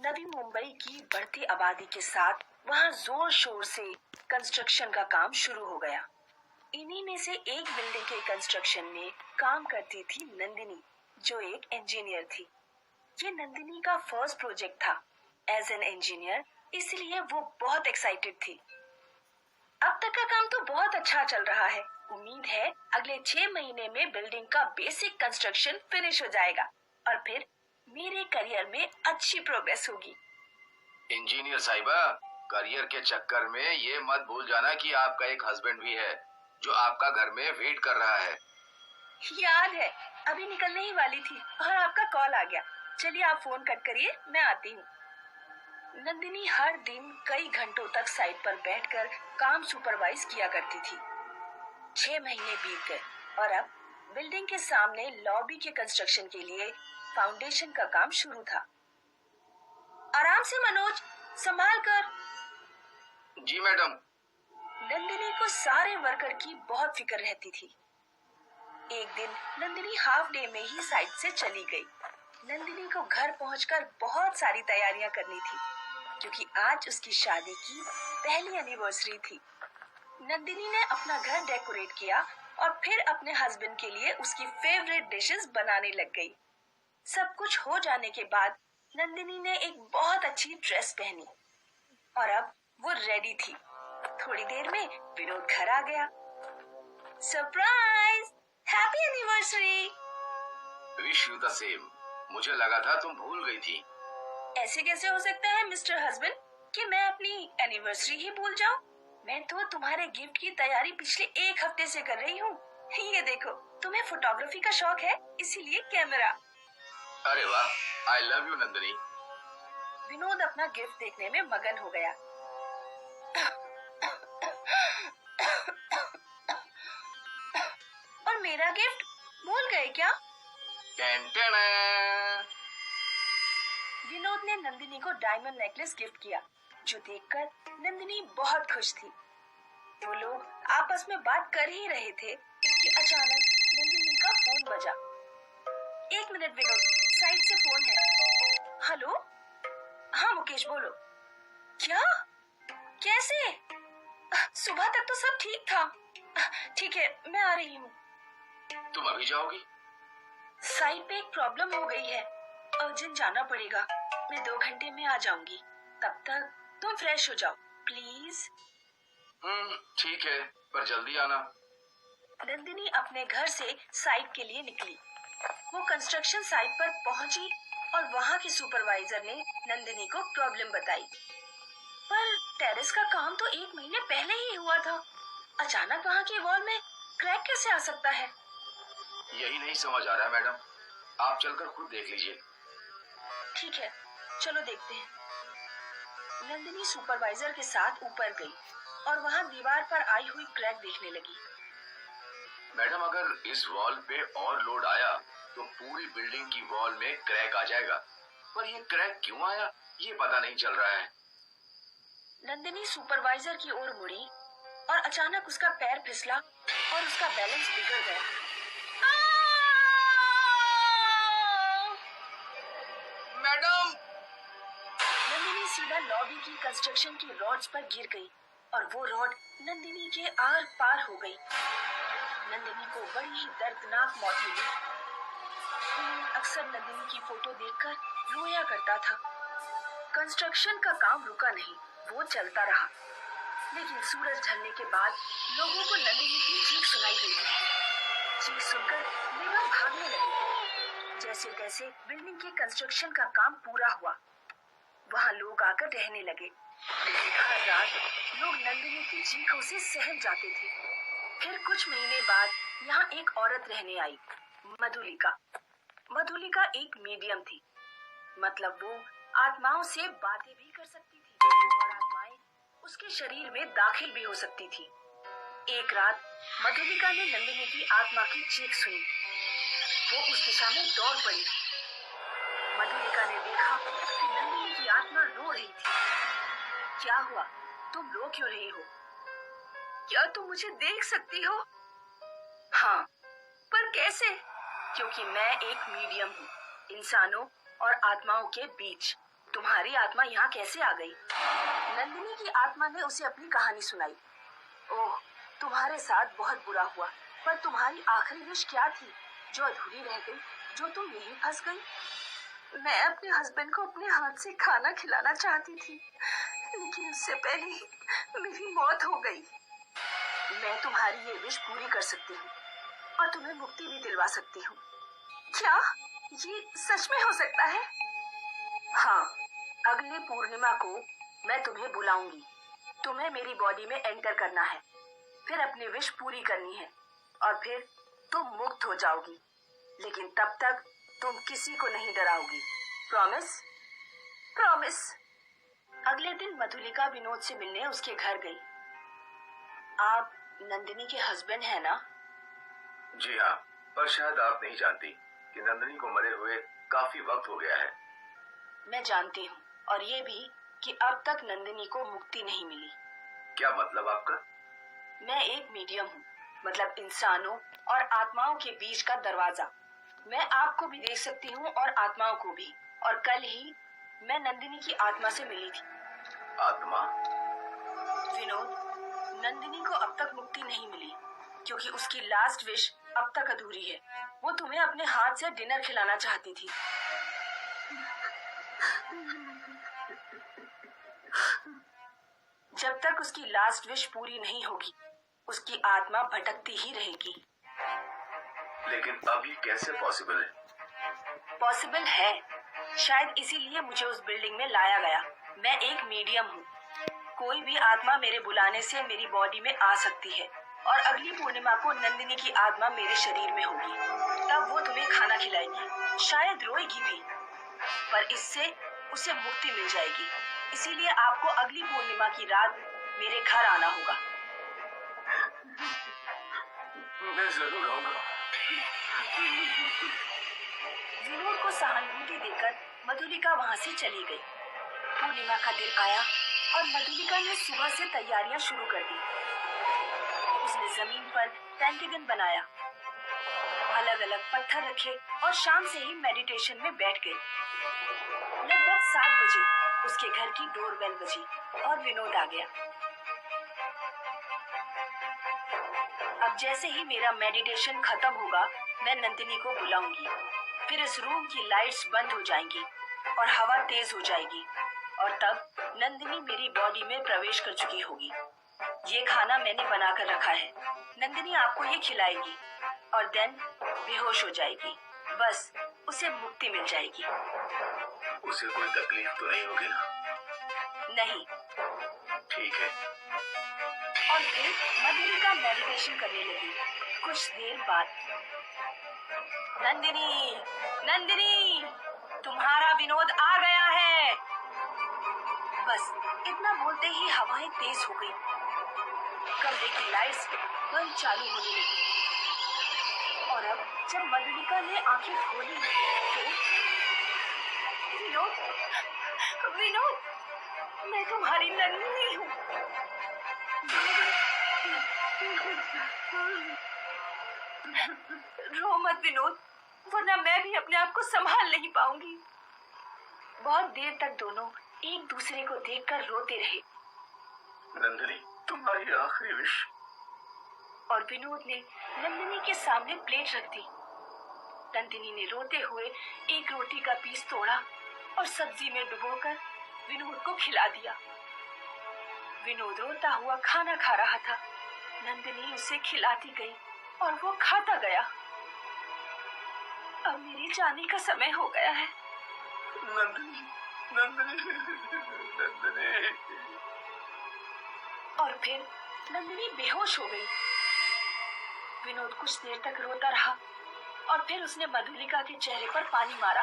नवी मुंबई की बढ़ती आबादी के साथ वहां जोर शोर से कंस्ट्रक्शन का काम शुरू हो गया। इन्हीं में से एक बिल्डिंग के कंस्ट्रक्शन में काम करती थी नंदिनी, जो एक इंजीनियर थी। ये नंदिनी का फर्स्ट प्रोजेक्ट था एज एन इंजीनियर, इसलिए वो बहुत एक्साइटेड थी। अब तक का काम तो बहुत अच्छा चल रहा है। उम्मीद है अगले 6 महीने में बिल्डिंग का बेसिक कंस्ट्रक्शन फिनिश हो जाएगा और फिर मेरे करियर में अच्छी प्रोग्रेस होगी। इंजीनियर साहिबा, करियर के चक्कर में ये मत भूल जाना कि आपका एक हस्बैंड भी है जो आपका घर में वेट कर रहा है। याद है, अभी निकलने ही वाली थी और आपका कॉल आ गया। चलिए आप फोन कट करिए, मैं आती हूँ। नंदिनी हर दिन कई घंटों तक साइट पर बैठकर काम सुपरवाइज किया करती थी। 6 महीने बीत गए और अब बिल्डिंग के सामने लॉबी के कंस्ट्रक्शन के लिए फाउंडेशन का काम शुरू था। आराम से मनोज, संभाल कर। जी मैडम। नंदिनी को सारे वर्कर की बहुत फिक्र रहती थी। एक दिन नंदिनी हाफ डे में ही साइट से चली गई। नंदिनी को घर पहुंचकर बहुत सारी तैयारियां करनी थी, क्योंकि आज उसकी शादी की पहली एनिवर्सरी थी। नंदिनी ने अपना घर डेकोरेट किया और फिर अपने हस्बैंड के लिए उसकी फेवरेट डिशेस बनाने लग गई। सब कुछ हो जाने के बाद नंदिनी ने एक बहुत अच्छी ड्रेस पहनी और अब वो रेडी थी। थोड़ी देर में विनोद घर आ गया। Surprise! Happy anniversary! Wish you the same. मुझे लगा था तुम भूल गई थी। ऐसे कैसे हो सकता है मिस्टर हस्बैंड कि मैं अपनी एनिवर्सरी ही भूल जाऊं? मैं तो तुम्हारे गिफ्ट की तैयारी पिछले 1 हफ्ते से कर रही हूँ। ये देखो, तुम्हें फोटोग्राफी का शौक है, इसीलिए कैमरा। अरे वाह, I love you Nandini. Vinod अपना गिफ्ट देखने में मगन हो गया। और मेरा गिफ्ट भूल गए क्या? विनोद ने नंदिनी को डायमंड नेकलेस गिफ्ट किया, जो देखकर नंदिनी बहुत खुश थी। वो लोग आपस में बात कर ही रहे थे कि अचानक नंदिनी का फोन बजा। 1 मिनट विनोद, साइड से फोन है। हेलो? हाँ मुकेश, बोलो। क्या? कैसे? सुबह तक तो सब ठीक था। ठीक है, मैं आ रही हूँ। तुम अभी जाओगी? साइट पे एक प्रॉब्लम हो गई है, अर्जेंट जाना पड़ेगा। मैं 2 घंटे में आ जाऊंगी। तब तक तुम फ्रेश हो जाओ प्लीज। ठीक है, पर जल्दी आना। नंदिनी अपने घर से साइट के लिए निकली। वो कंस्ट्रक्शन साइट पर पहुंची और वहां के सुपरवाइजर ने नंदिनी को प्रॉब्लम बताई। पर टेरेस का काम तो 1 महीने पहले ही हुआ था। अचानक वहां के वॉल में क्रैक कैसे आ सकता है? यही नहीं समझ आ रहा है मैडम, आप चलकर खुद देख लीजिए। ठीक है, चलो देखते हैं। नंदिनी सुपरवाइजर के साथ ऊपर गई और वहां दीवार पर आई हुई क्रैक देखने लगी। मैडम, अगर इस वॉल पे और लोड आया तो पूरी बिल्डिंग की वॉल में क्रैक आ जाएगा, पर ये क्रैक क्यों आया ये पता नहीं चल रहा है। नंदिनी सुपरवाइजर की ओर मुड़ी और अचानक उसका पैर फिसला और उसका बैलेंस बिगड़ गया। मैडम! नंदिनी सीधा लॉबी की कंस्ट्रक्शन की रॉड्स पर गिर गई और वो रॉड नंदिनी के आर पार हो गई। नंदिनी को बड़ी ही दर्दनाक मौत मिली। अक्सर नंदिनी की फोटो देखकर रोया करता था। कंस्ट्रक्शन का काम रुका नहीं, वो चलता रहा। लेकिन सूरज ढलने के बाद लोगों को नंदिनी की चीख सुनाई देती थी। चीख सुनकर लेबर भागने लगे। जैसे तैसे बिल्डिंग के कंस्ट्रक्शन का काम पूरा हुआ। वहाँ लोग आकर रहने लगे, लेकिन हर रात लोग नंदिनी की चीखों से सहम जाते थे। फिर कुछ महीने बाद यहाँ एक औरत रहने आई, मधुलिका। मधुलिका एक मीडियम थी, मतलब वो आत्माओं से बातें भी कर सकती थी और आत्माएं उसके शरीर में दाखिल भी हो सकती थी। एक रात मधुलिका ने नंदिनी की आत्मा की चीख सुनी। वो उस दिशा में दौड़ पड़ी। मधुलिका ने देखा कि नंदिनी की आत्मा रो रही थी। क्या हुआ? तुम रो क्यों रही हो? क्या तुम मुझे देख सकती हो? हाँ, पर कैसे? क्योंकि मैं एक मीडियम हूँ, इंसानों और आत्माओं के बीच। तुम्हारी आत्मा यहाँ कैसे आ गई? नंदिनी की आत्मा ने उसे अपनी कहानी सुनाई। ओह, तुम्हारे साथ बहुत बुरा हुआ, पर तुम्हारी आखिरी विश क्या थी जो अधूरी रह गई, जो तुम यहीं फंस गई? मैं अपने हस्बैंड को अपने हाथ से खाना खिलाना चाहती थी, लेकिन उससे पहले ही मेरी मौत हो गई। मैं तुम्हारी ये विश पूरी कर सकती हूँ और तुम्हें मुक्ति भी दिलवा सकती हूँ। क्या ये सच में हो सकता है? हाँ, अगली पूर्णिमा को मैं तुम्हें बुलाऊंगी। तुम्हें मेरी बॉडी में एंटर करना है, फिर अपनी विश पूरी करनी है और फिर तुम मुक्त हो जाओगी। लेकिन तब तक तुम किसी को नहीं डराओगी। प्रॉमिस? प्रॉमिस। अगले दिन मधुलिका विनोद से मिलने उसके घर गई। आप नंदिनी के हस्बैंड हैं ना? जी हाँ, पर शायद आप नहीं जानती कि नंदिनी को मरे हुए काफी वक्त हो गया है। मैं जानती हूँ, और ये भी कि अब तक नंदिनी को मुक्ति नहीं मिली। क्या मतलब आपका? मैं एक मीडियम हूँ, मतलब इंसानों और आत्माओं के बीच का दरवाजा। मैं आपको भी देख सकती हूँ और आत्माओं को भी। और कल ही मैं नंदिनी की आत्मा से मिली थी। आत्मा? विनोद, नंदिनी को अब तक मुक्ति नहीं मिली क्योंकि उसकी लास्ट विश अब तक अधूरी है। वो तुम्हें अपने हाथ से डिनर खिलाना चाहती थी। जब तक उसकी लास्ट विश पूरी नहीं होगी, उसकी आत्मा भटकती ही रहेगी। लेकिन अभी कैसे पॉसिबल है? पॉसिबल है, शायद इसीलिए मुझे उस बिल्डिंग में लाया गया। मैं एक मीडियम हूँ। कोई भी आत्मा मेरे बुलाने से मेरी बॉडी में आ सकती है और अगली पूर्णिमा को नंदिनी की आत्मा मेरे शरीर में होगी। तब वो तुम्हें खाना खिलाएगी, शायद रोएगी भी, पर इससे उसे मुक्ति मिल जाएगी। इसीलिए आपको अगली पूर्णिमा की रात मेरे घर आना होगा। मैं जरूर आऊंगा। विनोद को सहानुभूति देकर मधुलिका वहाँ से चली गई। पूर्णिमा का दिन आया और मधुलिका ने सुबह से तैयारियां शुरू कर दी। उसने जमीन पर पेंटागन बनाया, अलग अलग पत्थर रखे और शाम से ही मेडिटेशन में बैठ गई। लगभग 7 बजे उसके घर की डोरबेल बजी और विनोद आ गया। अब जैसे ही मेरा मेडिटेशन खत्म होगा, मैं नंदिनी को बुलाऊंगी। फिर इस रूम की लाइट्स बंद हो जाएंगी और हवा तेज हो जाएगी, और तब नंदिनी मेरी बॉडी में प्रवेश कर चुकी होगी। ये खाना मैंने बनाकर रखा है। नंदिनी आपको ये खिलाएगी और देन बेहोश हो जाएगी। बस उसे मुक्ति मिल जाएगी। उसे कोई तकलीफ तो नहीं होगी ना? नहीं। ठीक है। और फिर मधुलिका मेडिटेशन करने लगी। कुछ देर बाद, नंदिनी, नंदिनी, तुम्हारा विनोद आ गया है। बस इतना बोलते ही हवाएं तेज हो गई। कमरे की लाइट्स बंद चालू होने लगी। और अब जब मधुलिका ने आंखें खोली तो विनोद, विनोद, मैं तुम्हारी नंदिनी हूँ। रो मत विनोद, वरना मैं भी अपने आप को संभाल नहीं पाऊंगी। बहुत देर तक दोनों एक दूसरे को देखकर रोते रहे। नंदिनी, तुम्हारी आखिरी विश? और विनोद ने नंदिनी के सामने प्लेट रख दी। नंदिनी ने रोते हुए एक रोटी का पीस तोड़ा और सब्जी में डुबोकर विनोद को खिला दिया। विनोद रोता हुआ खाना खा रहा था। नंदिनी उसे खिलाती गई और वो खाता गया। अब मेरे जाने का समय हो गया है। नंदिनी, नंदिनी, नंदिनी। और फिर नंदिनी बेहोश हो गई। विनोद कुछ देर तक रोता रहा और फिर उसने मधुलिका के चेहरे पर पानी मारा।